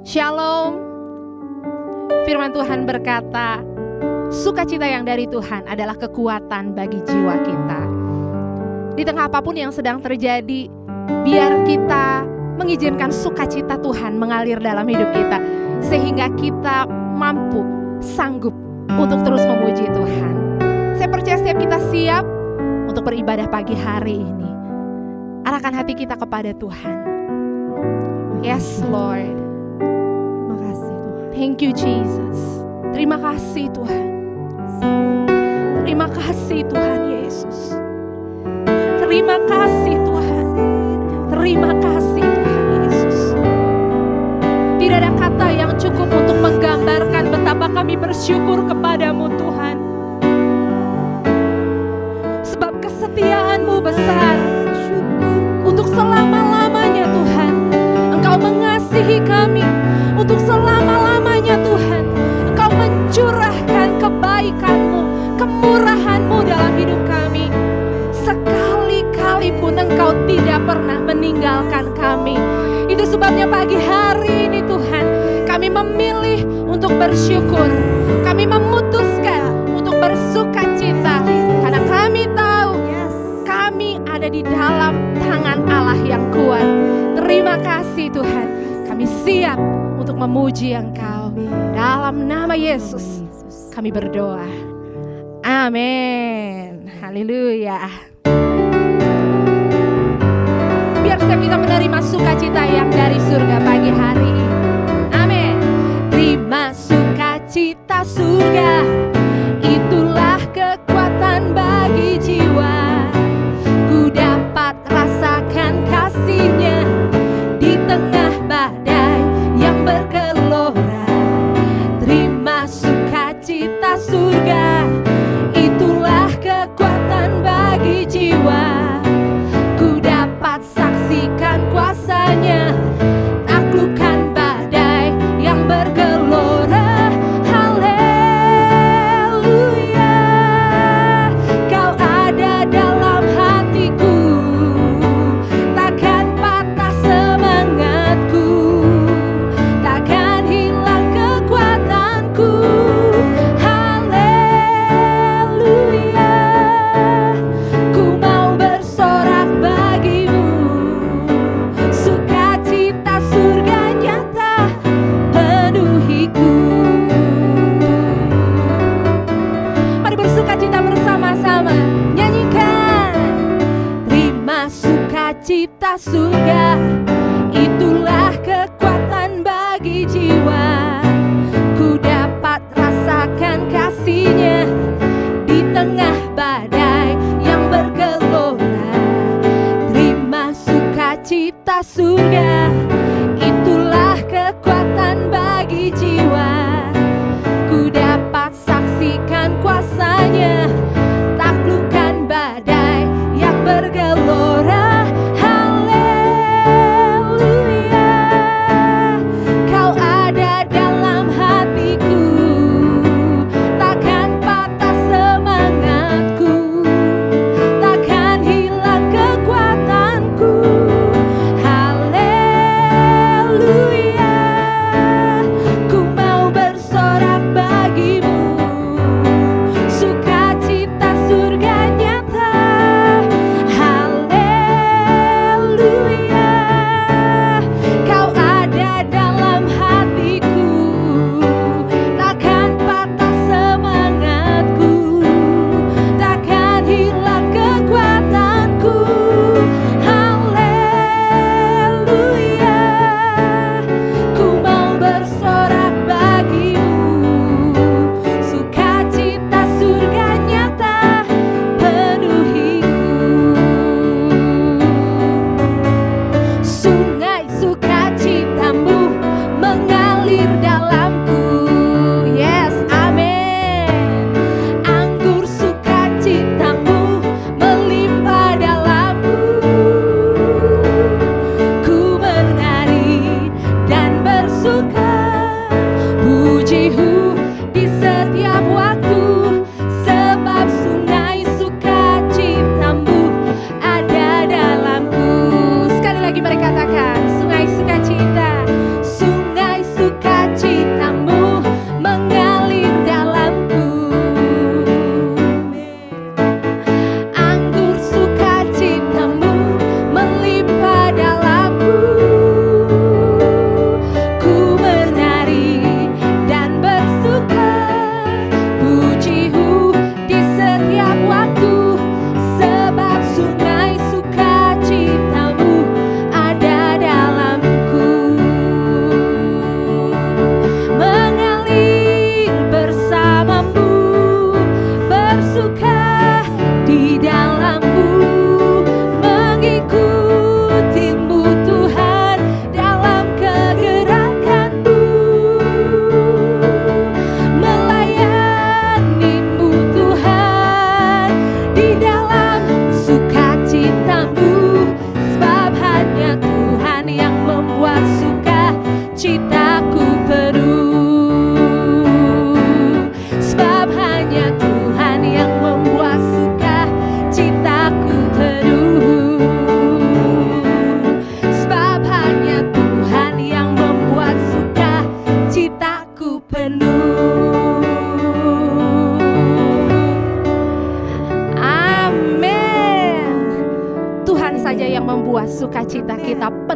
Shalom. Firman Tuhan berkata, sukacita yang dari Tuhan adalah kekuatan bagi jiwa kita. Di tengah apapun yang sedang terjadi, biar kita mengizinkan sukacita Tuhan mengalir dalam hidup kita, sehingga kita mampu, sanggup untuk terus memuji Tuhan. Saya percaya setiap kita siap untuk beribadah pagi hari ini. Arahkan hati kita kepada Tuhan. Yes Lord. Terima kasih Tuhan. Thank you Jesus. Terima kasih Tuhan. Terima kasih Tuhan Yesus. Terima kasih Tuhan. Terima kasih Tuhan Yesus. Tidak ada kata yang cukup untuk menggambarkan betapa kami bersyukur kepadamu Tuhan. Sebab kesetiaan-Mu besar. Untuk selama-lamanya Tuhan, Engkau mengasihi kami. Untuk selama-lamanya Tuhan, Engkau mencurahkan kebaikan-Mu, kemurahan-Mu dalam hidup kami. Sekali-kali pun Engkau tidak pernah meninggalkan kami. Itu sebabnya pagi hari ini Tuhan, kami memilih untuk bersyukur. Kami memutuskan untuk bersukacita, karena kami tahu kami ada di dalam tangan Allah yang kuat. Terima kasih Tuhan, kami siap untuk memuji Engkau. Dalam nama Yesus kami berdoa. Amin. Haleluya. Biar setiap kita menerima sukacita yang dari surga pagi hari ini. Amin. Terima sukacita surga, itulah kekuatan bagi jiwa. Ku dapat rasakan kasih-Nya di tengah badai yang bergelora. Terima sukacita surga, itulah kekuatan bagi jiwa. Ku dapat saksikan kuasa-Nya, taklukkan badai yang bergelora. Haleluya, Kau ada dalam hatiku, takkan patah semangatku, takkan hilang kekuatanku. Haleluya, ku mau bersorak bagimu, sukacita surga nyata penuhiku. Mari bersukacita bersama-sama, nyanyikan. Terima sukacita surga, itulah kekuatan bagi jiwa. Ku dapat rasakan kasih-Nya di tengah badai yang bergelora. Terima sukacita surga, itulah kekuatan bagi jiwa. Ku dapat saksikan kuasa-Nya, taklukkan badai yang bergelora. Haleluya, Kau ada dalam hatiku, takkan patah semangatku, takkan hilang kekuatanku. Haleluya,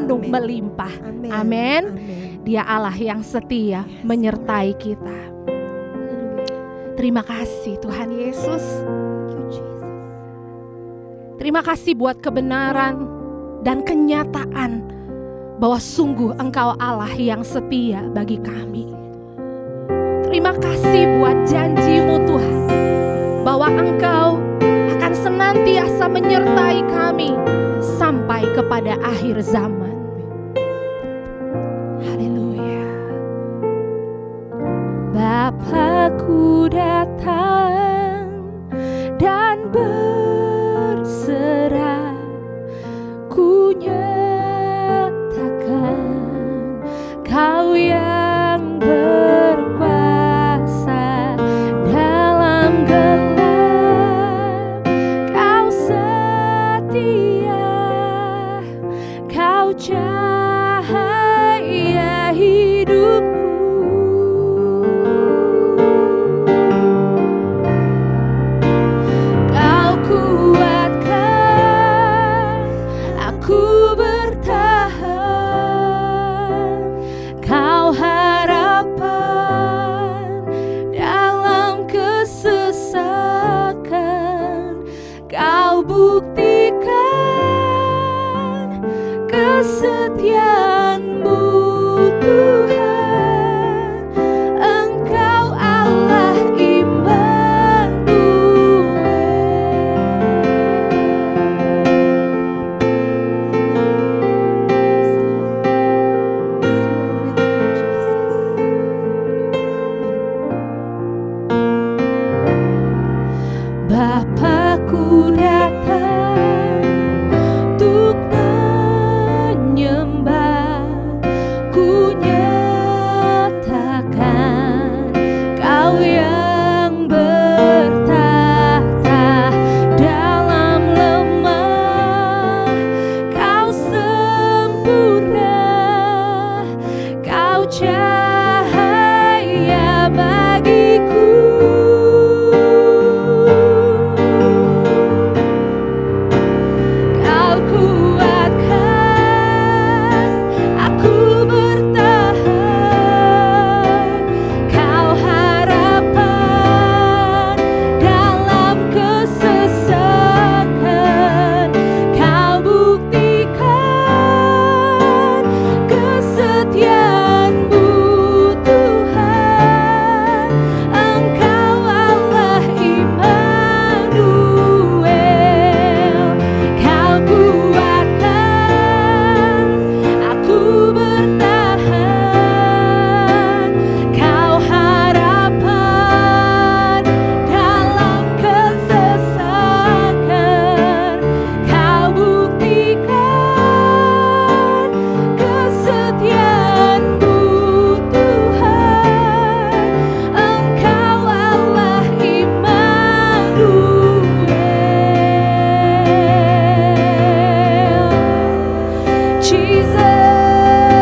penuh Amin. melimpah. Amin. Amin. Amin. Dia Allah yang setia menyertai kita. Terima kasih Tuhan Yesus. Thank you, Jesus. Terima kasih buat kebenaran dan kenyataan bahwa sungguh Engkau Allah yang setia bagi kami. Terima kasih buat janji-Mu Tuhan, bahwa Engkau akan senantiasa menyertai kami sampai kepada akhir zaman. Haleluya. Bapakku datang dan berserah, ku nyatakan Kau yang berkuasa dalam gelap. Kau setia, Kau cahaya hidupku. Kau kuatkan aku bertahan. Kau harapan dalam kesesakan. Kau buktikan kesetiaan-Mu Tuhan. Engkau Allah Bapakku datang untuk menyembah, ku nyatakan Kau yang bertahta dalam lemah. Kau sempurna, Kau cahaya bagiku. Kau kuatkan aku bertahan. Kau harapan dalam kesesakan. Kau buktikan kesetiaan-Mu Tuhan. Engkau Allah Immanuel. Kau kuatkan aku bertahan. Kau harapan dalam kesesakan. Kau buktikan kesetiaan-Mu Tuhan. Engkau Allah Immanuel. Jesus,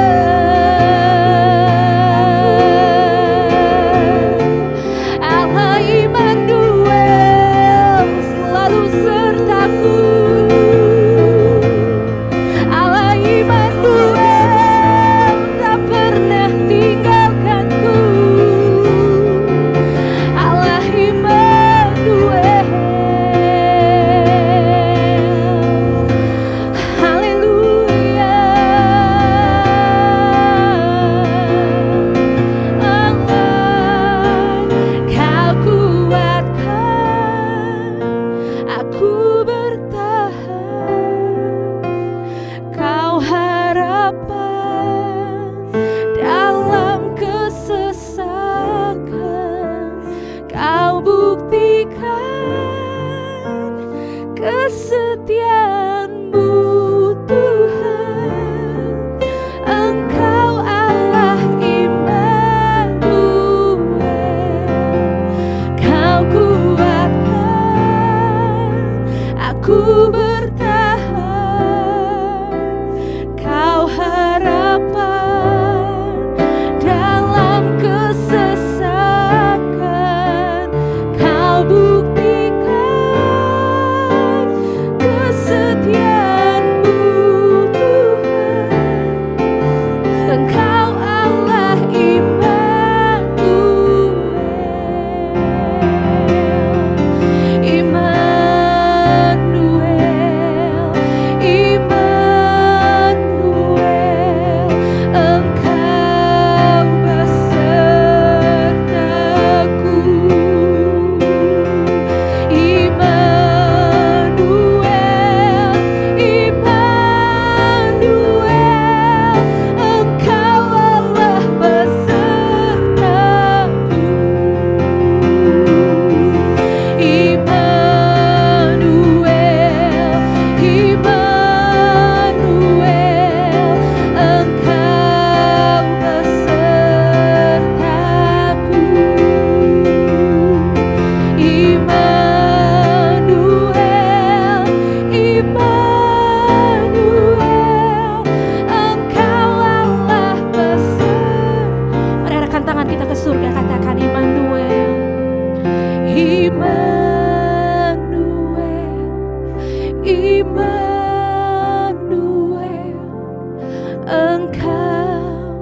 Engkau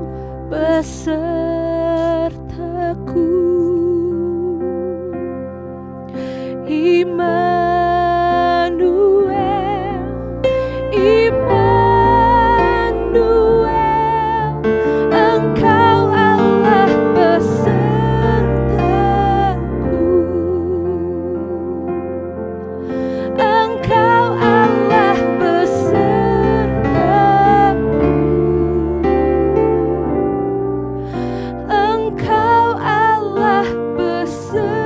besertaku, Immanuel, Immanuel, Engkau Allah besertaku, Engkau Allah besertaku, Engkau Allah besertaku.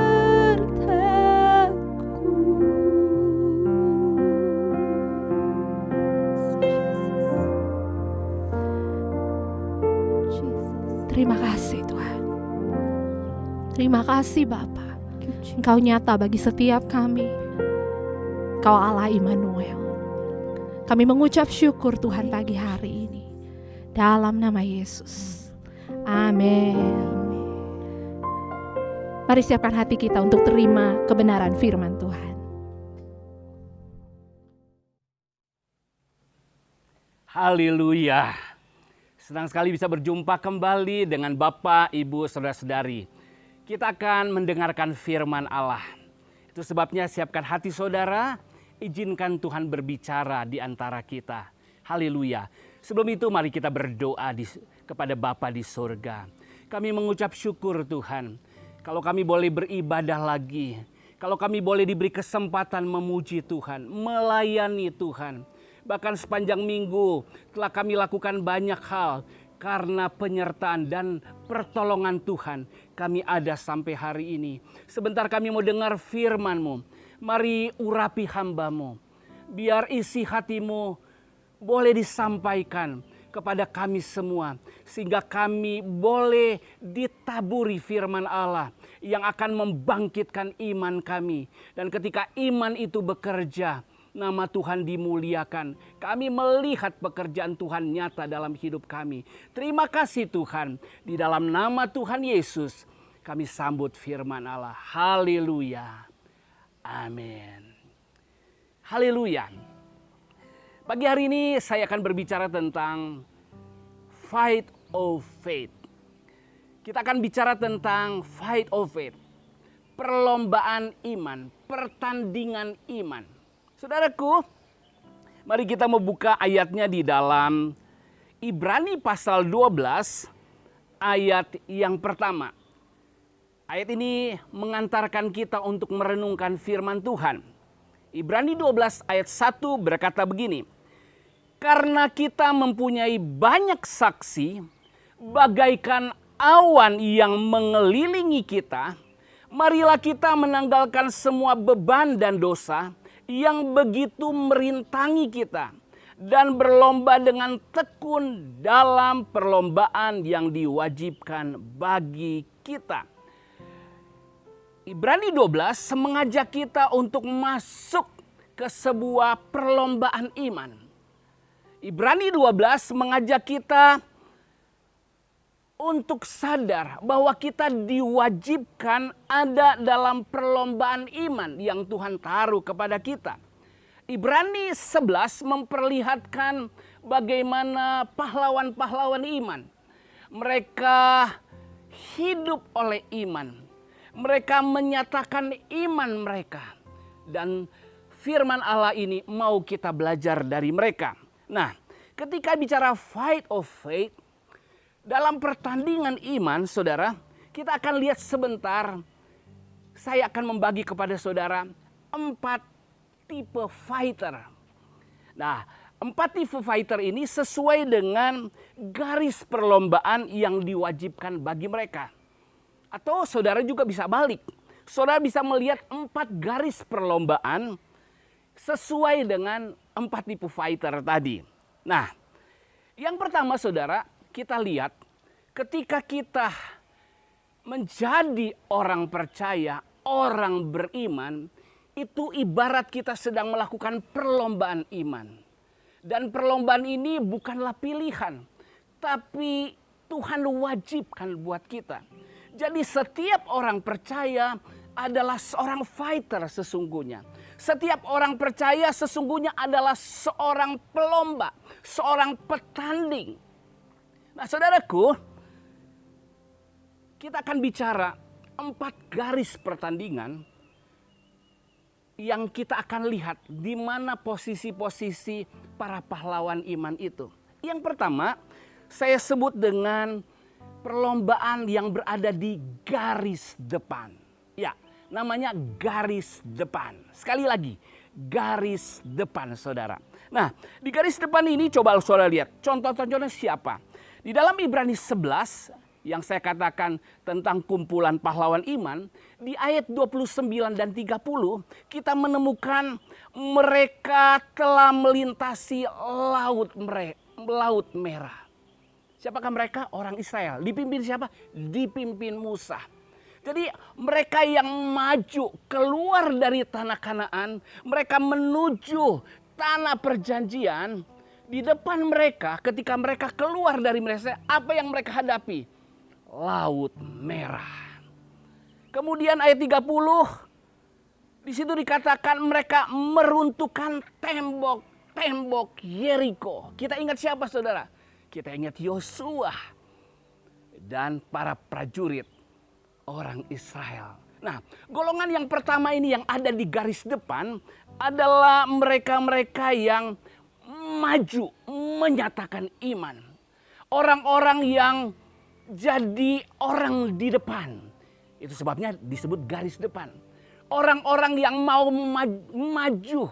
Terima kasih Tuhan. Terima kasih Bapa. Engkau nyata bagi setiap kami. Engkau Allah Immanuel. Kami mengucap syukur Tuhan pagi hari ini. Dalam nama Yesus. Amin. Mari siapkan hati kita untuk terima kebenaran firman Tuhan. Haleluya. Senang sekali bisa berjumpa kembali dengan Bapak, Ibu, Saudara-saudari. Kita akan mendengarkan firman Allah. Itu sebabnya siapkan hati saudara, izinkan Tuhan berbicara di antara kita. Haleluya. Sebelum itu mari kita berdoa kepada Bapa di surga. Kami mengucap syukur Tuhan. Kalau kami boleh beribadah lagi. Kalau kami boleh diberi kesempatan memuji Tuhan, melayani Tuhan. Bahkan sepanjang minggu telah kami lakukan banyak hal. Karena penyertaan dan pertolongan Tuhan kami ada sampai hari ini. Sebentar kami mau dengar firman-Mu. Mari urapi hamba-Mu. Biar isi hati-Mu boleh disampaikan kepada kami semua. Sehingga kami boleh ditaburi firman Allah yang akan membangkitkan iman kami. Dan ketika iman itu bekerja, nama Tuhan dimuliakan. Kami melihat pekerjaan Tuhan nyata dalam hidup kami. Terima kasih Tuhan. Di dalam nama Tuhan Yesus kami sambut firman Allah. Haleluya. Amin. Haleluya. Pagi hari ini saya akan berbicara tentang fight of faith. Kita akan bicara tentang fight of faith. Perlombaan iman, pertandingan iman. Saudaraku, mari kita membuka ayatnya di dalam Ibrani pasal 12 ayat yang pertama. Ayat ini mengantarkan kita untuk merenungkan firman Tuhan. Ibrani 12 ayat 1 berkata begini. Karena kita mempunyai banyak saksi, bagaikan awan yang mengelilingi kita, marilah kita menanggalkan semua beban dan dosa yang begitu merintangi kita dan berlomba dengan tekun dalam perlombaan yang diwajibkan bagi kita. Ibrani 12 mengajak kita untuk masuk ke sebuah perlombaan iman. Ibrani 12 mengajak kita untuk sadar bahwa kita diwajibkan ada dalam perlombaan iman yang Tuhan taruh kepada kita. Ibrani 11 memperlihatkan bagaimana pahlawan-pahlawan iman. Mereka hidup oleh iman. Mereka menyatakan iman mereka. Dan firman Allah ini mau kita belajar dari mereka. Nah, ketika bicara fight of faith, dalam pertandingan iman, saudara, kita akan lihat sebentar. Saya akan membagi kepada saudara 4 tipe fighter. Nah, 4 tipe fighter ini sesuai dengan garis perlombaan yang diwajibkan bagi mereka. Atau saudara juga bisa balik. Saudara bisa melihat 4 garis perlombaan sesuai dengan 4 tipe fighter tadi. Nah, yang pertama saudara, kita lihat ketika kita menjadi orang percaya, orang beriman, itu ibarat kita sedang melakukan perlombaan iman. Dan perlombaan ini bukanlah pilihan, tapi Tuhan wajibkan buat kita. Jadi setiap orang percaya adalah seorang fighter sesungguhnya. Setiap orang percaya sesungguhnya adalah seorang pelomba, seorang petanding. Nah saudaraku, kita akan bicara 4 garis pertandingan yang kita akan lihat di mana posisi-posisi para pahlawan iman itu. Yang pertama, saya sebut dengan perlombaan yang berada di garis depan. Ya, namanya garis depan. Sekali lagi, garis depan saudara. Nah, di garis depan ini coba saudara lihat. Contoh-contohnya siapa? Di dalam Ibrani 11 yang saya katakan tentang kumpulan pahlawan iman, di ayat 29 dan 30 kita menemukan mereka telah melintasi laut merah. Siapakah mereka? Orang Israel. Dipimpin siapa? Dipimpin Musa. Jadi mereka yang maju keluar dari tanah Kanaan, mereka menuju tanah perjanjian. Di depan mereka ketika mereka keluar dari Mesir, apa yang mereka hadapi? Laut merah. Kemudian ayat 30 di situ dikatakan mereka meruntuhkan tembok Yeriko. Kita ingat siapa saudara? Kita ingat Yosua dan para prajurit orang Israel. Nah, golongan yang pertama ini yang ada di garis depan adalah mereka-mereka yang maju menyatakan iman. Orang-orang yang jadi orang di depan. Itu sebabnya disebut garis depan. Orang-orang yang mau maju,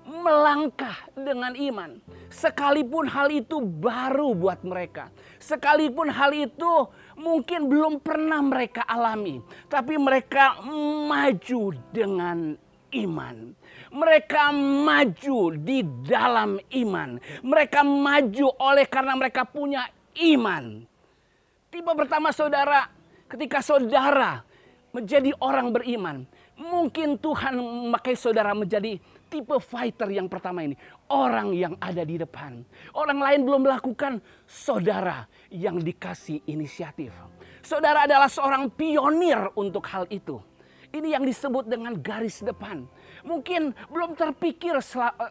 melangkah dengan iman. Sekalipun hal itu baru buat mereka. Sekalipun hal itu mungkin belum pernah mereka alami. Tapi mereka maju dengan iman. Mereka maju di dalam iman. Mereka maju oleh karena mereka punya iman. Tipe pertama saudara, ketika saudara menjadi orang beriman, mungkin Tuhan memakai saudara menjadi tipe fighter yang pertama ini. Orang yang ada di depan. Orang lain belum melakukan, saudara yang dikasih inisiatif. Saudara adalah seorang pionir untuk hal itu. Ini yang disebut dengan garis depan. Mungkin belum terpikir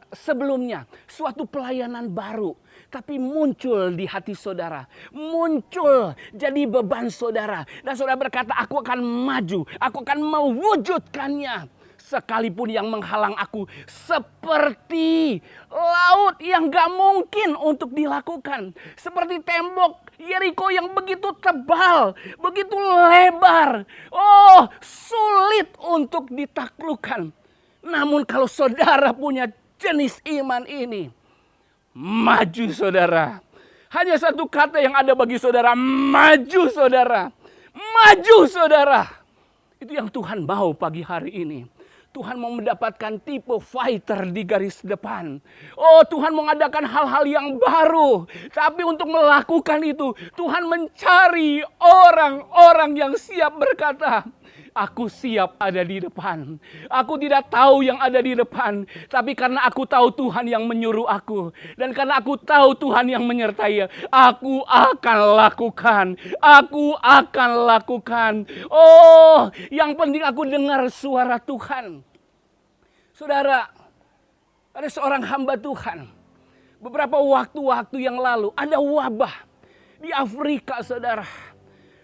sebelumnya suatu pelayanan baru. Tapi muncul di hati saudara. Muncul jadi beban saudara. Dan saudara berkata, aku akan maju. Aku akan mewujudkannya. Sekalipun yang menghalang aku seperti laut yang gak mungkin untuk dilakukan. Seperti tembok Yeriko yang begitu tebal, begitu lebar. Oh, sulit untuk ditaklukkan. Namun kalau saudara punya jenis iman ini, maju saudara. Hanya satu kata yang ada bagi saudara, maju saudara. Maju saudara. Itu yang Tuhan mau pagi hari ini. Tuhan mau mendapatkan tipe fighter di garis depan. Oh, Tuhan mengadakan hal-hal yang baru. Tapi untuk melakukan itu, Tuhan mencari orang-orang yang siap berkata, aku siap ada di depan. Aku tidak tahu yang ada di depan. Tapi karena aku tahu Tuhan yang menyuruh aku. Dan karena aku tahu Tuhan yang menyertai, aku akan lakukan. Aku akan lakukan. Oh, yang penting aku dengar suara Tuhan. Saudara, ada seorang hamba Tuhan. Beberapa waktu-waktu yang lalu ada wabah di Afrika, saudara.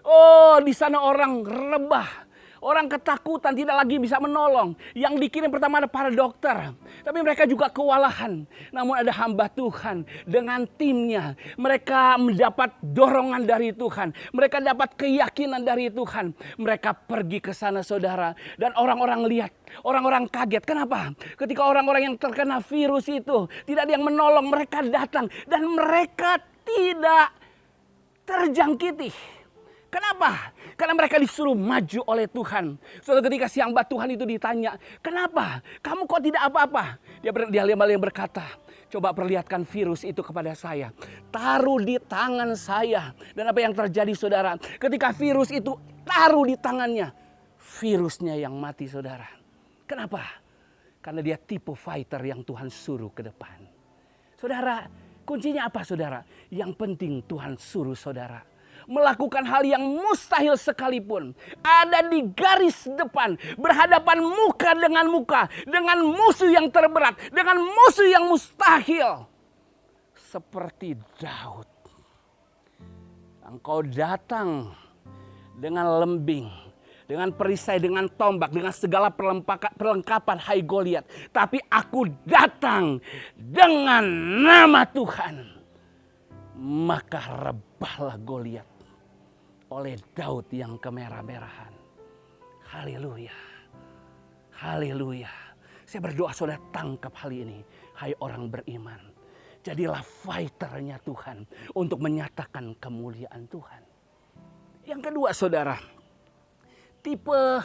Oh, di sana orang rebah. Orang ketakutan, tidak lagi bisa menolong. Yang dikirim pertama ada para dokter. Tapi mereka juga kewalahan. Namun ada hamba Tuhan dengan timnya. Mereka mendapat dorongan dari Tuhan. Mereka dapat keyakinan dari Tuhan. Mereka pergi ke sana saudara. Dan orang-orang lihat. Orang-orang kaget. Kenapa? Ketika orang-orang yang terkena virus itu tidak ada yang menolong. Mereka datang. Dan mereka tidak terjangkiti. Kenapa? Karena mereka disuruh maju oleh Tuhan. Suatu ketika si hamba Tuhan itu ditanya, kenapa? Kamu kok tidak apa-apa? Dia berkata, coba perlihatkan virus itu kepada saya. Taruh di tangan saya. Dan apa yang terjadi saudara? Ketika virus itu taruh di tangannya, virusnya yang mati saudara. Kenapa? Karena dia tipe fighter yang Tuhan suruh ke depan. Saudara, kuncinya apa saudara? Yang penting Tuhan suruh saudara melakukan hal yang mustahil sekalipun. Ada di garis depan. Berhadapan muka dengan musuh yang terberat. Dengan musuh yang mustahil. Seperti Daud. Engkau datang dengan lembing, dengan perisai, dengan tombak, dengan segala perlengkapan, hai Goliat. Tapi aku datang dengan nama Tuhan. Maka rebahlah Goliat oleh Daud yang kemerah-merahan. Haleluya. Haleluya. Saya berdoa saudara tangkap hal ini. Hai orang beriman. Jadilah fighternya Tuhan untuk menyatakan kemuliaan Tuhan. Yang kedua saudara. Tipe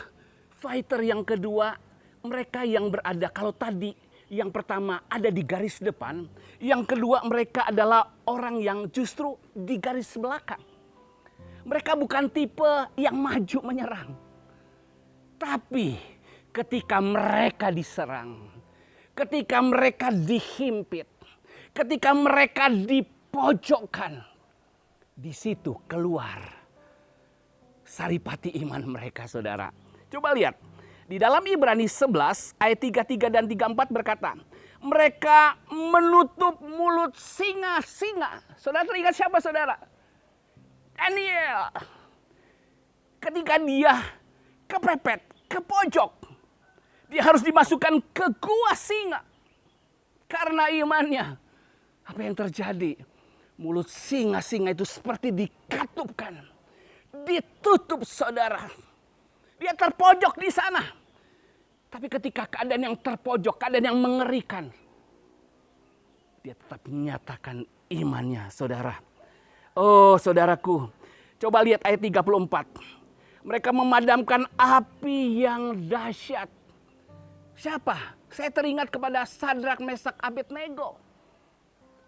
fighter yang kedua. Mereka yang berada, kalau tadi yang pertama ada di garis depan. Yang kedua mereka adalah orang yang justru di garis belakang. Mereka bukan tipe yang maju menyerang. Tapi ketika mereka diserang, ketika mereka dihimpit, ketika mereka dipojokkan, di situ keluar saripati iman mereka saudara. Coba lihat. Di dalam Ibrani 11 ayat 33 dan 34 berkata, mereka menutup mulut singa-singa. Saudara teringat siapa saudara? Daniel. Ketika dia kepepet, ke pojok, dia harus dimasukkan ke gua singa. Karena imannya. Apa yang terjadi? Mulut singa-singa itu seperti dikatupkan. Ditutup saudara. Dia terpojok di sana. Tapi ketika keadaan yang terpojok, keadaan yang mengerikan, dia tetap menyatakan imannya saudara. Oh saudaraku, coba lihat ayat 34. Mereka memadamkan api yang dahsyat. Siapa? Saya teringat kepada Sadrak, Mesak, Abednego.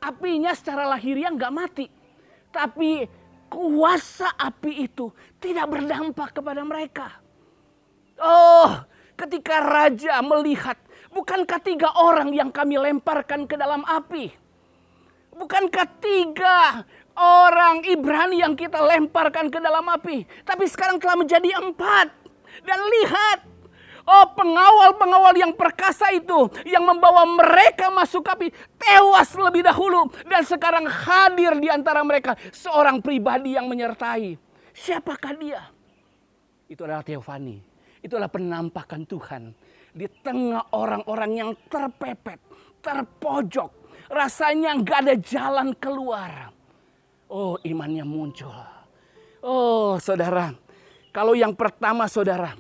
Apinya secara lahiriah nggak mati. Tapi kuasa api itu tidak berdampak kepada mereka. Oh, ketika raja melihat, bukankah 3 orang yang kami lemparkan ke dalam api? Bukankah 3 orang Ibrani yang kita lemparkan ke dalam api? Tapi sekarang telah menjadi 4. Dan lihat, oh pengawal-pengawal yang perkasa itu, yang membawa mereka masuk api, tewas lebih dahulu. Dan sekarang hadir di antara mereka seorang pribadi yang menyertai. Siapakah dia? Itu adalah Teofani. Itu adalah penampakan Tuhan di tengah orang-orang yang terpepet, terpojok. Rasanya nggak ada jalan keluar. Oh, imannya muncul. Oh, saudara. Kalau yang pertama, saudara,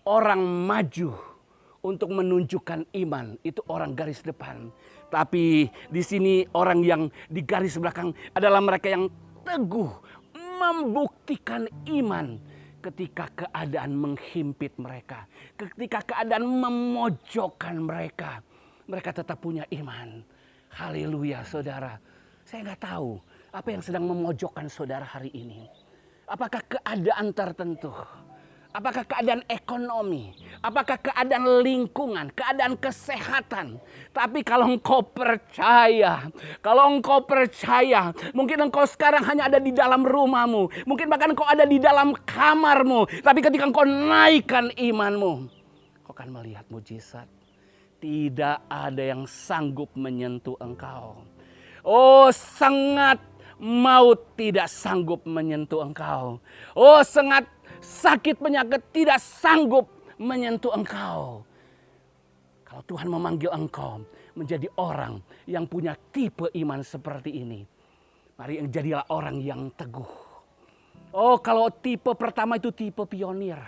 orang maju untuk menunjukkan iman, itu orang garis depan. Tapi di sini orang yang di garis belakang adalah mereka yang teguh membuktikan iman. Ketika keadaan menghimpit mereka, ketika keadaan memojokkan mereka, mereka tetap punya iman. Haleluya saudara. Saya nggak tahu apa yang sedang memojokkan saudara hari ini. Apakah keadaan tertentu? Apakah keadaan ekonomi? Apakah keadaan lingkungan? Keadaan kesehatan? Tapi kalau engkau percaya, mungkin engkau sekarang hanya ada di dalam rumahmu. Mungkin bahkan engkau ada di dalam kamarmu. Tapi ketika engkau naikkan imanmu, kau akan melihat mujizat. Tidak ada yang sanggup menyentuh engkau. Oh, sengat maut tidak sanggup menyentuh engkau. Oh, sengat sakit penyakit tidak sanggup menyentuh engkau. Kalau Tuhan memanggil engkau menjadi orang yang punya tipe iman seperti ini, mari jadilah orang yang teguh. Oh, kalau tipe pertama itu tipe pionir.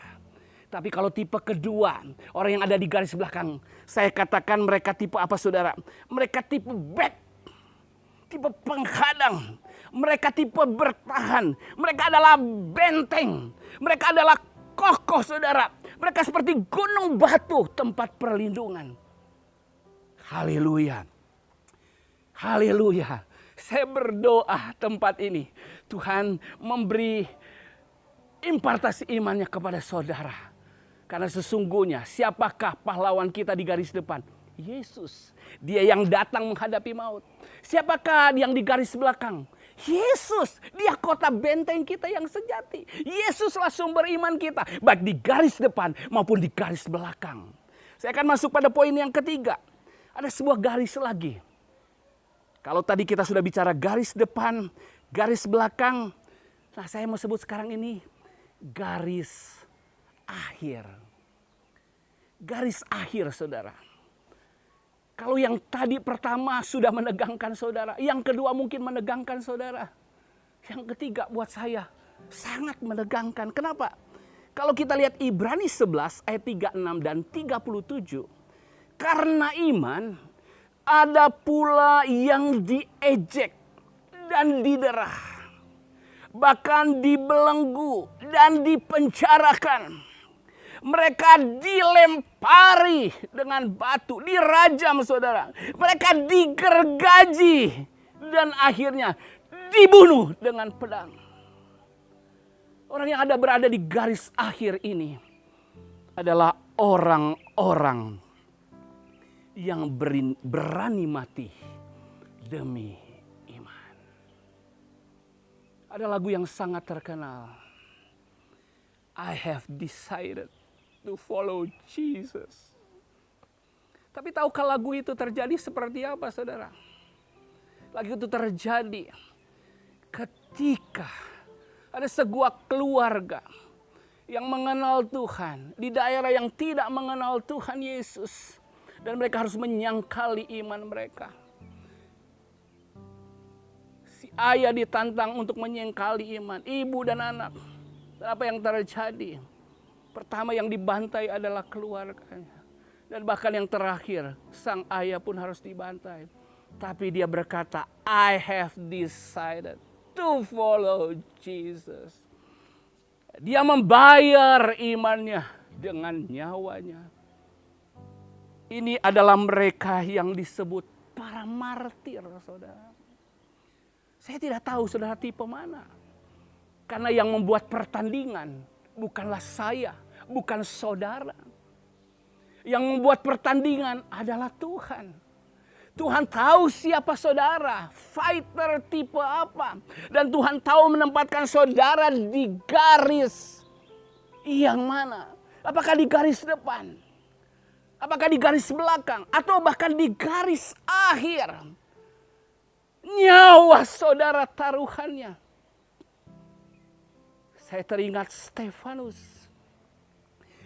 Tapi kalau tipe kedua, orang yang ada di garis belakang, saya katakan mereka tipe apa saudara? Mereka tipe back, tipe penghadang. Mereka tipe bertahan. Mereka adalah benteng. Mereka adalah kokoh saudara. Mereka seperti gunung batu tempat perlindungan. Haleluya. Haleluya. Saya berdoa tempat ini. Tuhan memberi impartasi imannya kepada saudara. Karena sesungguhnya siapakah pahlawan kita di garis depan? Yesus. Dia yang datang menghadapi maut. Siapakah yang di garis belakang? Yesus, dia kota benteng kita yang sejati. Yesuslah sumber iman kita, baik di garis depan maupun di garis belakang. Saya akan masuk pada poin yang ketiga. Ada sebuah garis lagi. Kalau tadi kita sudah bicara garis depan, garis belakang, Nah, saya mau sebut sekarang ini garis akhir. Garis akhir, saudara. Kalau yang tadi pertama sudah menegangkan saudara, yang kedua mungkin menegangkan saudara, yang ketiga buat saya sangat menegangkan. Kenapa? Kalau kita lihat Ibrani 11 ayat 36 dan 37, karena iman ada pula yang diejek dan didera, bahkan dibelenggu dan dipenjarakan. Mereka dilempari dengan batu, dirajam saudara. Mereka digergaji dan akhirnya dibunuh dengan pedang. Orang yang berada di garis akhir ini adalah orang-orang yang berani mati demi iman. Ada lagu yang sangat terkenal. I have decided to follow Jesus. Tapi tahukah lagu itu terjadi seperti apa, saudara? Lagu itu terjadi ketika ada sebuah keluarga yang mengenal Tuhan di daerah yang tidak mengenal Tuhan Yesus. Dan mereka harus menyangkali iman mereka. Si ayah ditantang untuk menyangkali iman, ibu dan anak. Dan apa yang terjadi? Pertama yang dibantai adalah keluarganya. Dan bahkan yang terakhir, sang ayah pun harus dibantai. Tapi dia berkata, I have decided to follow Jesus. Dia membayar imannya dengan nyawanya. Ini adalah mereka yang disebut para martir, saudara. Saya tidak tahu saudara tipe mana. Karena yang membuat pertandingan bukanlah saya, bukan saudara. Yang membuat pertandingan adalah Tuhan. Tuhan tahu siapa saudara, fighter tipe apa. Dan Tuhan tahu menempatkan saudara di garis yang mana. Apakah di garis depan? Apakah di garis belakang? Atau bahkan di garis akhir? Nyawa saudara taruhannya. Saya teringat Stefanus.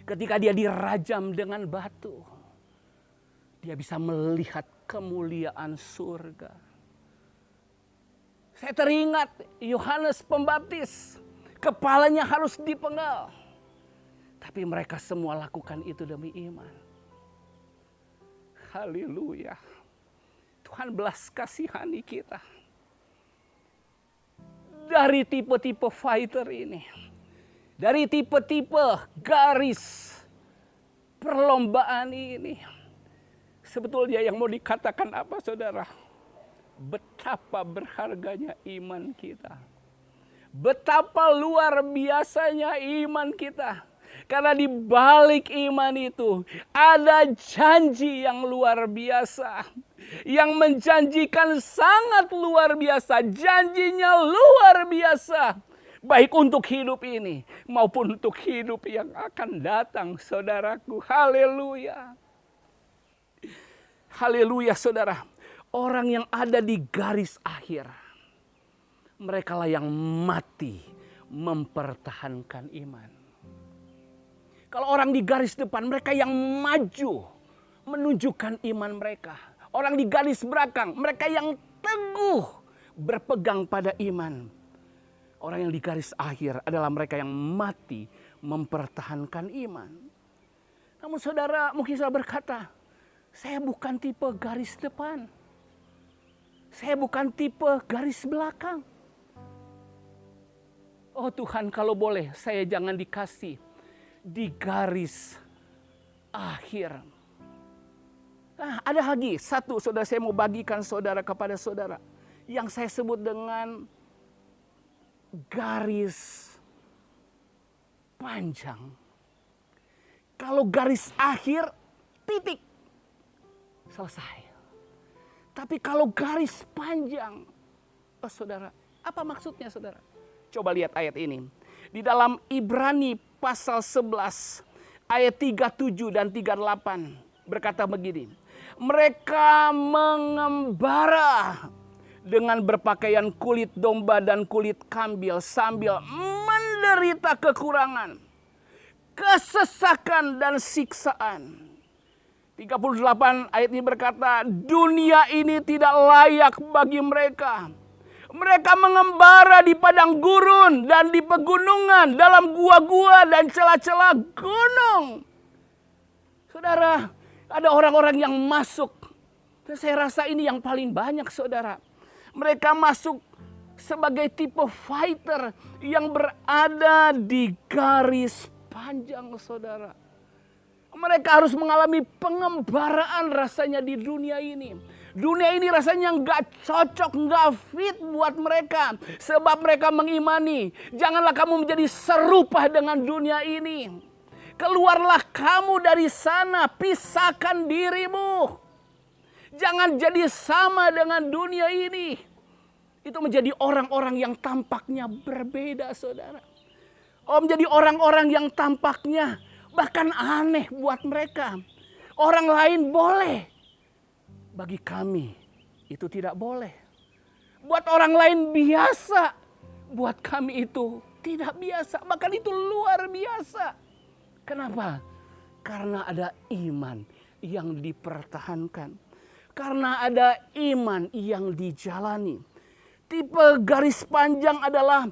Ketika dia dirajam dengan batu. Dia bisa melihat kemuliaan surga. Saya teringat Yohanes Pembaptis. Kepalanya harus dipenggal. Tapi mereka semua lakukan itu demi iman. Haleluya. Tuhan belas kasihani kita. Dari tipe-tipe fighter ini. Dari tipe-tipe garis perlombaan ini. Sebetulnya yang mau dikatakan apa saudara? Betapa berharganya iman kita. Betapa luar biasanya iman kita. Karena di balik iman itu ada janji yang luar biasa. Yang menjanjikan sangat luar biasa. Janjinya luar biasa. Baik untuk hidup ini maupun untuk hidup yang akan datang, saudaraku. Haleluya. Haleluya, saudara. Orang yang ada di garis akhir. Mereka lah yang mati mempertahankan iman. Kalau orang di garis depan, mereka yang maju menunjukkan iman mereka. Orang di garis belakang, mereka yang teguh berpegang pada iman. Orang yang di garis akhir adalah mereka yang mati mempertahankan iman. Namun saudara mungkin saudara berkata, saya bukan tipe garis depan. Saya bukan tipe garis belakang. Oh Tuhan, kalau boleh saya jangan dikasih di garis akhir. Nah, ada lagi satu saudara, saya mau bagikan saudara kepada saudara. Yang saya sebut dengan garis panjang. Kalau garis akhir, titik. Selesai. Tapi kalau garis panjang, oh saudara, apa maksudnya saudara? Coba lihat ayat ini. Di dalam Ibrani pasal 11 ayat 37 dan 38 berkata begini. Mereka mengembara dengan berpakaian kulit domba dan kulit kambil sambil menderita kekurangan, kesesakan dan siksaan. 38 ayat ini berkata, dunia ini tidak layak bagi mereka. Mereka mengembara di padang gurun dan di pegunungan, dalam gua-gua dan celah-celah gunung. Saudara, ada orang-orang yang masuk. Dan saya rasa ini yang paling banyak, saudara. Mereka masuk sebagai tipe fighter yang berada di garis panjang, saudara. Mereka harus mengalami pengembaraan rasanya di dunia ini. Dunia ini rasanya nggak cocok, nggak fit buat mereka. Sebab mereka mengimani, janganlah kamu menjadi serupa dengan dunia ini. Keluarlah kamu dari sana, pisahkan dirimu. Jangan jadi sama dengan dunia ini. Itu menjadi orang-orang yang tampaknya berbeda, saudara. Menjadi orang-orang yang tampaknya bahkan aneh buat mereka. Orang lain boleh, bagi kami itu tidak boleh. Buat orang lain biasa, buat kami itu tidak biasa. Bahkan itu luar biasa. Kenapa? Karena ada iman yang dipertahankan. Karena ada iman yang dijalani. Tipe garis panjang adalah,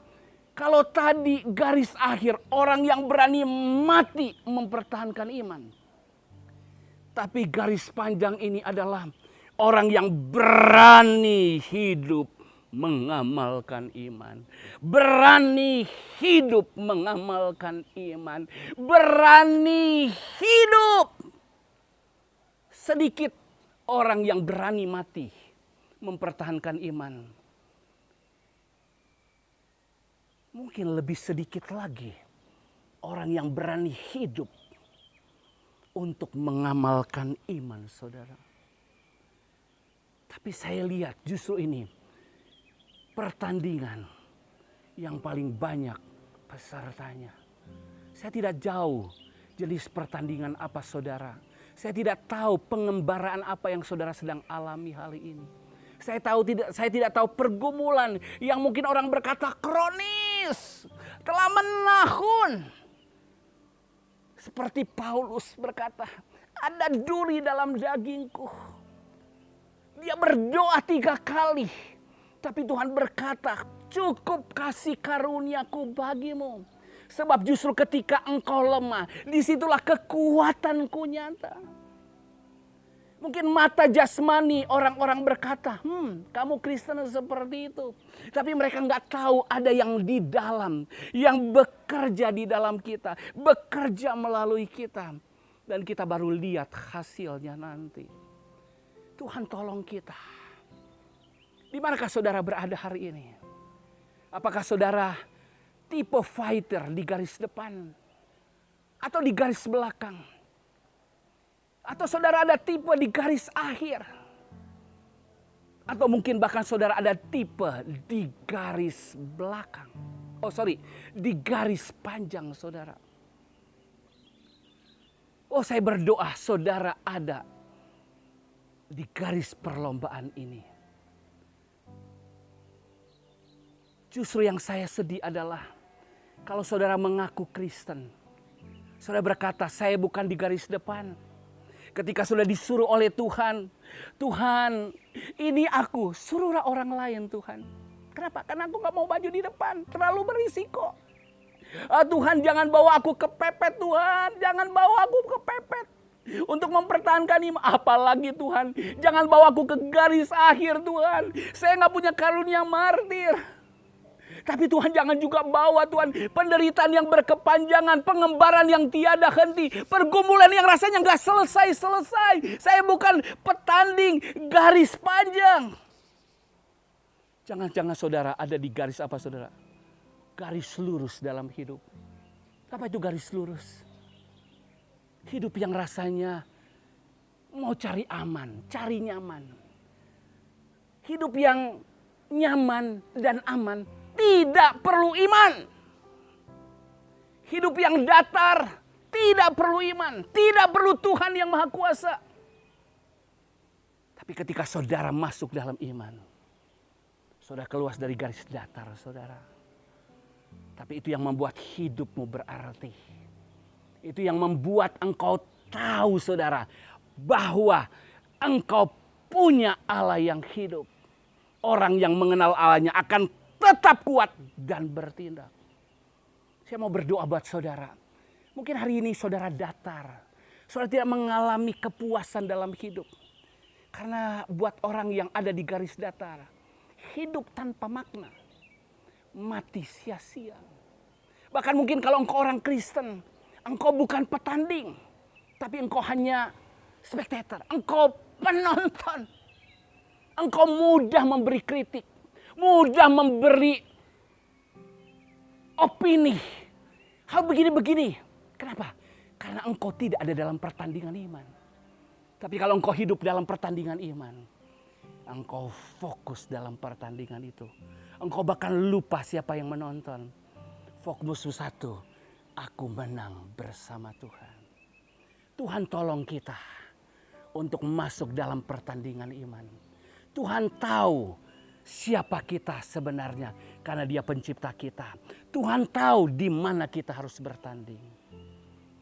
kalau tadi garis akhir, orang yang berani mati mempertahankan iman. Tapi garis panjang ini adalah orang yang berani hidup mengamalkan iman. Berani hidup mengamalkan iman. Berani hidup. Sedikit orang yang berani mati mempertahankan iman. Mungkin lebih sedikit lagi orang yang berani hidup untuk mengamalkan iman, saudara. Tapi saya lihat justru ini pertandingan yang paling banyak pesertanya. Saya tidak jauh jenis pertandingan apa, saudara. Saya tidak tahu pengembaraan apa yang saudara sedang alami hari ini. Saya tidak tahu pergumulan yang mungkin orang berkata kronis, telah menahun. Seperti Paulus berkata, ada duri dalam dagingku. Dia berdoa 3 kali. Tapi Tuhan berkata, cukup kasih karuniaku bagimu. Sebab justru ketika engkau lemah, disitulah kekuatanku nyata. Mungkin mata jasmani orang-orang berkata, kamu Kristen seperti itu. Tapi mereka nggak tahu ada yang di dalam, yang bekerja di dalam kita, bekerja melalui kita. Dan kita baru lihat hasilnya nanti. Tuhan tolong kita. Di manakah saudara berada hari ini? Apakah saudara tipe fighter di garis depan? Atau di garis belakang? Atau saudara ada tipe di garis akhir? Atau mungkin bahkan saudara ada tipe di garis belakang. Di garis panjang, saudara. Saya berdoa saudara ada di garis perlombaan ini. Justru yang saya sedih adalah kalau saudara mengaku Kristen. Saudara berkata, saya bukan di garis depan. Ketika sudah disuruh oleh Tuhan, Tuhan ini aku, suruhlah orang lain Tuhan. Kenapa? Karena aku gak mau maju di depan, terlalu berisiko. Tuhan jangan bawa aku kepepet Tuhan, jangan bawa aku kepepet. Untuk mempertahankan iman, apalagi Tuhan, jangan bawa aku ke garis akhir Tuhan. Saya gak punya karunia martir. Tapi Tuhan jangan juga bawa Tuhan penderitaan yang berkepanjangan, pengembaraan yang tiada henti, pergumulan yang rasanya nggak selesai-selesai. Saya bukan petanding garis panjang. Jangan-jangan saudara ada di garis apa, saudara? Garis lurus dalam hidup. Apa itu garis lurus? Hidup yang rasanya mau cari aman, cari nyaman. Hidup yang nyaman dan aman tidak perlu iman. Hidup yang datar tidak perlu iman. Tidak perlu Tuhan yang Maha Kuasa. Tapi ketika saudara masuk dalam iman, Sudah keluar dari garis datar, saudara. Tapi itu yang membuat hidupmu berarti. Itu yang membuat engkau tahu, saudara, bahwa engkau punya Allah yang hidup. Orang yang mengenal Allahnya akan tetap kuat dan bertindak. Saya mau berdoa buat saudara. Mungkin hari ini saudara datar. Saudara tidak mengalami kepuasan dalam hidup. Karena buat orang yang ada di garis datar, hidup tanpa makna, mati sia-sia. Bahkan mungkin kalau engkau orang Kristen, engkau bukan petanding, tapi engkau hanya spectator, engkau penonton. Engkau mudah memberi kritik, mudah memberi opini. Hal begini-begini. Kenapa? Karena engkau tidak ada dalam pertandingan iman. Tapi kalau engkau hidup dalam pertandingan iman, engkau fokus dalam pertandingan itu. Engkau bahkan lupa siapa yang menonton. Fokusmu satu, aku menang bersama Tuhan. Tuhan tolong kita untuk masuk dalam pertandingan iman. Tuhan tahu siapa kita sebenarnya karena Dia pencipta kita. Tuhan tahu di mana kita harus bertanding.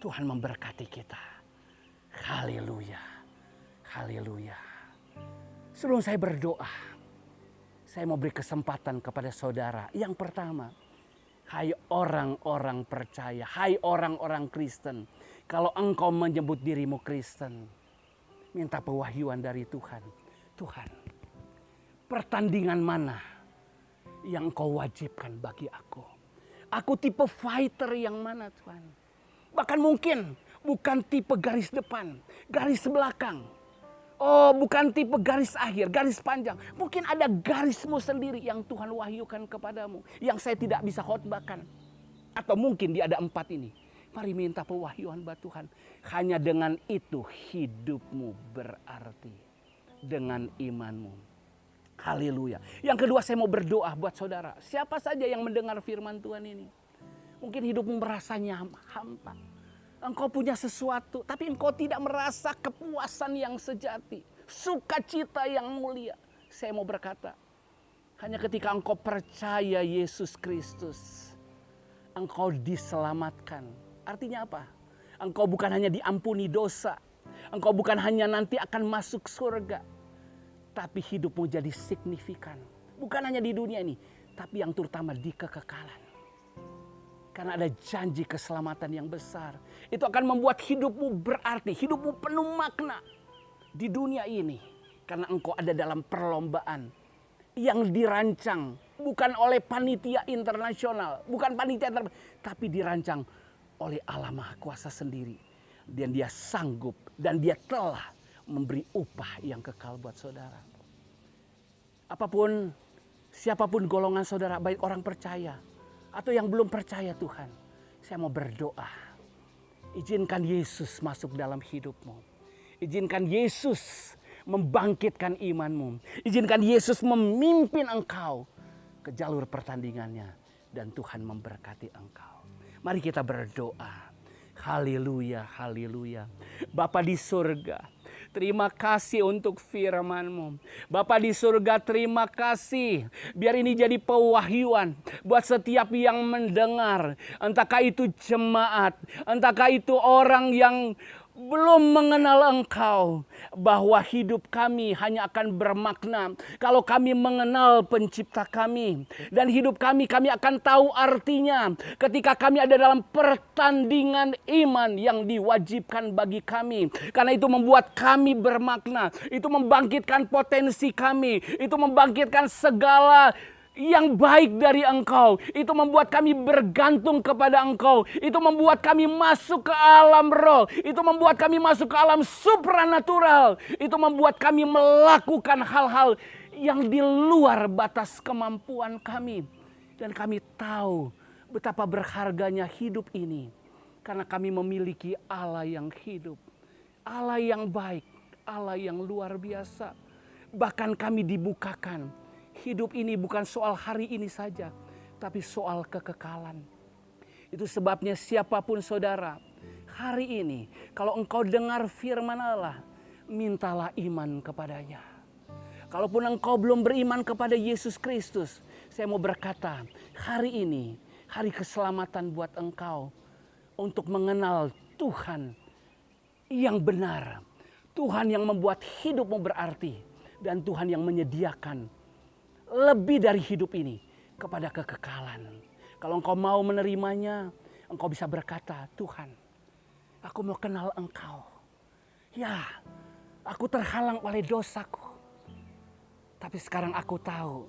Tuhan memberkati kita. Haleluya. Haleluya. Sebelum saya berdoa, saya mau beri kesempatan kepada saudara. Yang pertama, hai orang-orang percaya, hai orang-orang Kristen. Kalau engkau menyebut dirimu Kristen, minta pewahyuan dari Tuhan. Tuhan, pertandingan mana yang engkau wajibkan bagi aku? Aku tipe fighter yang mana, Tuhan? Bahkan mungkin bukan tipe garis depan, garis belakang. Oh, bukan tipe garis akhir, garis panjang. Mungkin ada garismu sendiri yang Tuhan wahyukan kepadamu, yang saya tidak bisa khotbahkan. Atau mungkin dia ada 4 ini. Mari minta pewahyuan buat Tuhan. Hanya dengan itu hidupmu berarti. Dengan imanmu. Haleluya. Yang kedua, saya mau berdoa buat saudara. Siapa saja yang mendengar firman Tuhan ini. Mungkin hidupmu merasanya hampa. Engkau punya sesuatu, tapi engkau tidak merasa kepuasan yang sejati. Sukacita yang mulia. Saya mau berkata, hanya ketika engkau percaya Yesus Kristus, engkau diselamatkan. Artinya apa? Engkau bukan hanya diampuni dosa. Engkau bukan hanya nanti akan masuk surga. Tapi hidupmu jadi signifikan. Bukan hanya di dunia ini, tapi yang terutama di kekekalan. Karena ada janji keselamatan yang besar. Itu akan membuat hidupmu berarti, hidupmu penuh makna di dunia ini. Karena engkau ada dalam perlombaan yang dirancang bukan oleh panitia internasional, bukan panitia tapi dirancang oleh Allah Maha Kuasa sendiri. Dan Dia sanggup dan Dia telah memberi upah yang kekal buat saudara. Apapun, siapapun golongan saudara, baik orang percaya atau yang belum percaya Tuhan, saya mau berdoa. Izinkan Yesus masuk dalam hidupmu. Izinkan Yesus membangkitkan imanmu. Izinkan Yesus memimpin engkau ke jalur pertandingannya. Dan Tuhan memberkati engkau. Mari kita berdoa. Haleluya, haleluya. Bapa di surga, terima kasih untuk firman-Mu. Bapa di surga, terima kasih. Biar ini jadi pewahyuan buat setiap yang mendengar. Entahkah itu jemaat, entahkah itu orang yang belum mengenal Engkau, bahwa hidup kami hanya akan bermakna kalau kami mengenal pencipta kami. Dan hidup kami akan tahu artinya ketika kami ada dalam pertandingan iman yang diwajibkan bagi kami. Karena itu membuat kami bermakna, itu membangkitkan potensi kami, itu membangkitkan segala yang baik dari Engkau. Itu membuat kami bergantung kepada Engkau. Itu membuat kami masuk ke alam roh. Itu membuat kami masuk ke alam supranatural. Itu membuat kami melakukan hal-hal yang di luar batas kemampuan kami. Dan kami tahu betapa berharganya hidup ini. Karena kami memiliki Allah yang hidup. Allah yang baik. Allah yang luar biasa. Bahkan kami dibukakan. Hidup ini bukan soal hari ini saja, tapi soal kekekalan. Itu sebabnya siapapun saudara, hari ini kalau engkau dengar firman Allah, mintalah iman kepadanya. Kalaupun engkau belum beriman kepada Yesus Kristus, saya mau berkata, hari ini hari keselamatan buat engkau untuk mengenal Tuhan yang benar. Tuhan yang membuat hidupmu berarti. Dan Tuhan yang menyediakan lebih dari hidup ini kepada kekekalan. Kalau engkau mau menerimanya, engkau bisa berkata, Tuhan, aku mau kenal engkau. Ya, aku terhalang oleh dosaku. Tapi sekarang aku tahu,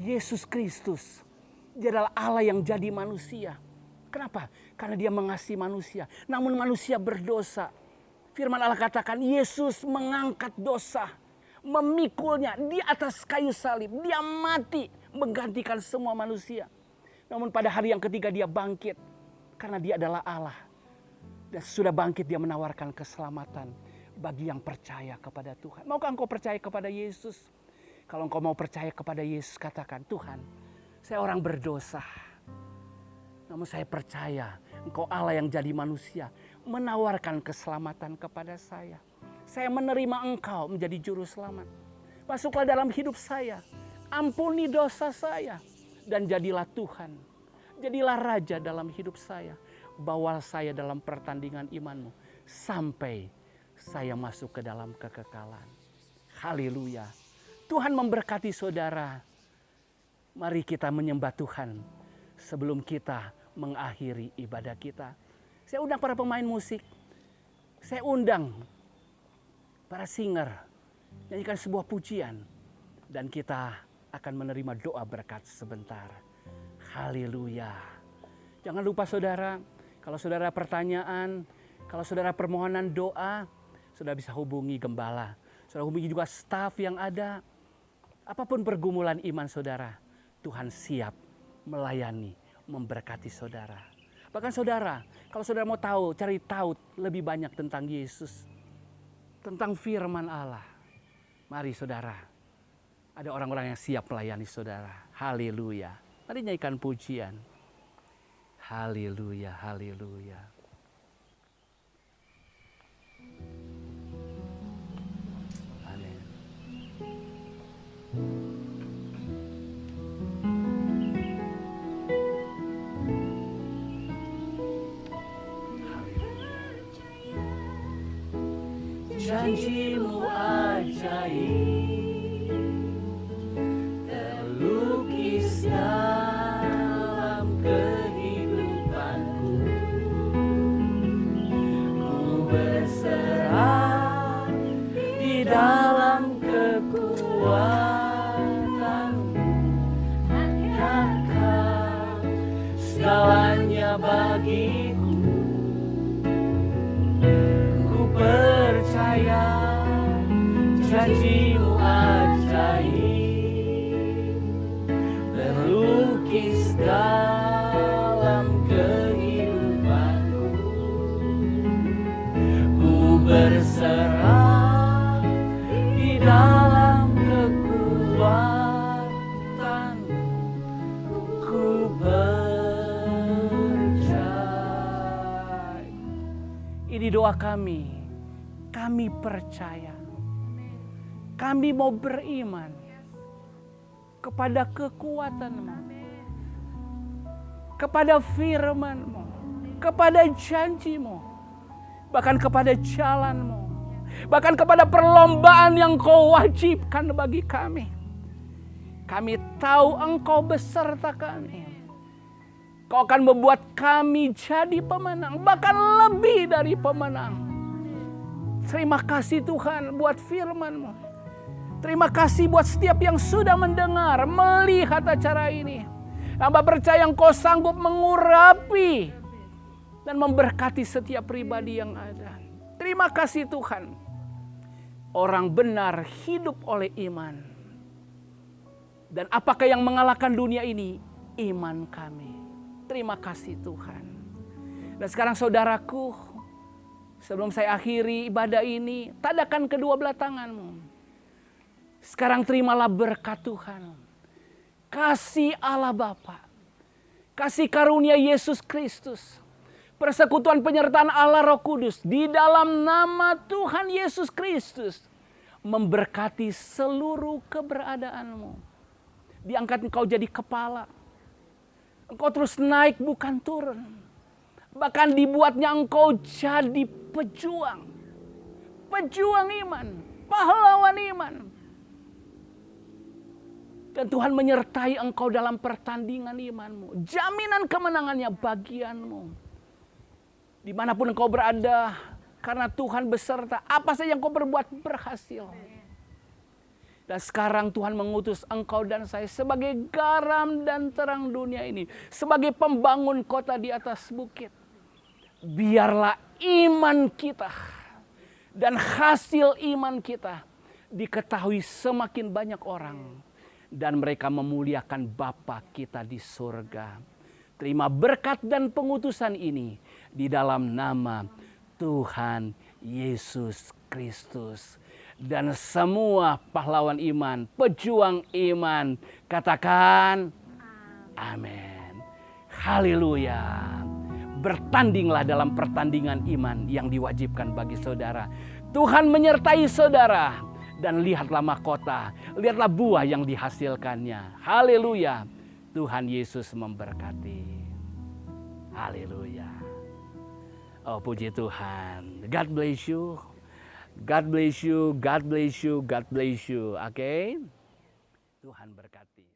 Yesus Kristus, Dia adalah Allah yang jadi manusia. Kenapa? Karena Dia mengasihi manusia. Namun manusia berdosa. Firman Allah katakan, Yesus mengangkat dosa, memikulnya di atas kayu salib. Dia mati menggantikan semua manusia. Namun pada hari yang ketiga Dia bangkit. Karena Dia adalah Allah. Dan sudah bangkit Dia menawarkan keselamatan bagi yang percaya kepada Tuhan. Maukah engkau percaya kepada Yesus? Kalau engkau mau percaya kepada Yesus, katakan, Tuhan, saya orang berdosa. Namun saya percaya engkau Allah yang jadi manusia, menawarkan keselamatan kepada saya. Saya menerima engkau menjadi juru selamat. Masuklah dalam hidup saya, ampuni dosa saya, dan jadilah Tuhan. Jadilah Raja dalam hidup saya. Bawa saya dalam pertandingan imanmu sampai saya masuk ke dalam kekekalan. Haleluya. Tuhan memberkati saudara. Mari kita menyembah Tuhan sebelum kita mengakhiri ibadah kita. Saya undang para pemain musik. Saya undang para singer nyanyikan sebuah pujian. Dan kita akan menerima doa berkat sebentar. Haleluya. Jangan lupa saudara, kalau saudara pertanyaan, kalau saudara permohonan doa, saudara bisa hubungi gembala. Saudara hubungi juga staf yang ada. Apapun pergumulan iman saudara, Tuhan siap melayani, memberkati saudara. Bahkan saudara, kalau saudara mau tahu, cari tahu lebih banyak tentang Yesus, tentang firman Allah. Mari saudara, ada orang-orang yang siap melayani saudara. Haleluya. Mari nyanyikan pujian. Haleluya, haleluya. Amin. Janjimu ajaib, terlukis dalam kehidupanku. Ku berserah di dalam kekuatanmu. Hanya Kau segalanya bagiku. Percaya janjimu ajaib, terlukis dalam kehidupanku. Ku berserah di dalam kekuatanmu. Ku percaya. Ini doa kami. Kami percaya, kami mau beriman kepada kekuatan-Mu, kepada firman-Mu, kepada janji-Mu, bahkan kepada jalan-Mu, bahkan kepada perlombaan yang Kau wajibkan bagi kami. Kami tahu Engkau beserta kami. Kau akan membuat kami jadi pemenang, bahkan lebih dari pemenang. Terima kasih Tuhan buat firman-Mu. Terima kasih buat setiap yang sudah mendengar, melihat acara ini. Hamba percaya Engkau sanggup mengurapi dan memberkati setiap pribadi yang ada. Terima kasih Tuhan. Orang benar hidup oleh iman. Dan apakah yang mengalahkan dunia ini? Iman kami. Terima kasih Tuhan. Dan sekarang saudaraku, sebelum saya akhiri ibadah ini, tadakan kedua belah tanganmu. Sekarang terimalah berkat Tuhan. Kasih Allah Bapa, kasih karunia Yesus Kristus, persekutuan penyertaan Allah Roh Kudus di dalam nama Tuhan Yesus Kristus memberkati seluruh keberadaanmu. Diangkat engkau jadi kepala. Engkau terus naik bukan turun. Bahkan dibuatnya engkau jadi pejuang. Pejuang iman, pahlawan iman. Dan Tuhan menyertai engkau dalam pertandingan imanmu. Jaminan kemenangannya bagianmu. Dimanapun engkau berada, karena Tuhan beserta, apa saja yang kau berbuat berhasil. Dan sekarang Tuhan mengutus engkau dan saya sebagai garam dan terang dunia ini. Sebagai pembangun kota di atas bukit. Biarlah iman kita dan hasil iman kita diketahui semakin banyak orang. Dan mereka memuliakan Bapa kita di surga. Terima berkat dan pengutusan ini di dalam nama Tuhan Yesus Kristus. Dan semua pahlawan iman, pejuang iman, katakan amin. Haleluya. Bertandinglah dalam pertandingan iman yang diwajibkan bagi saudara. Tuhan menyertai saudara. Dan lihatlah mahkota, lihatlah buah yang dihasilkannya. Haleluya. Tuhan Yesus memberkati. Haleluya. Oh, puji Tuhan. God bless you. God bless you, God bless you, God bless you. Oke? Tuhan berkati.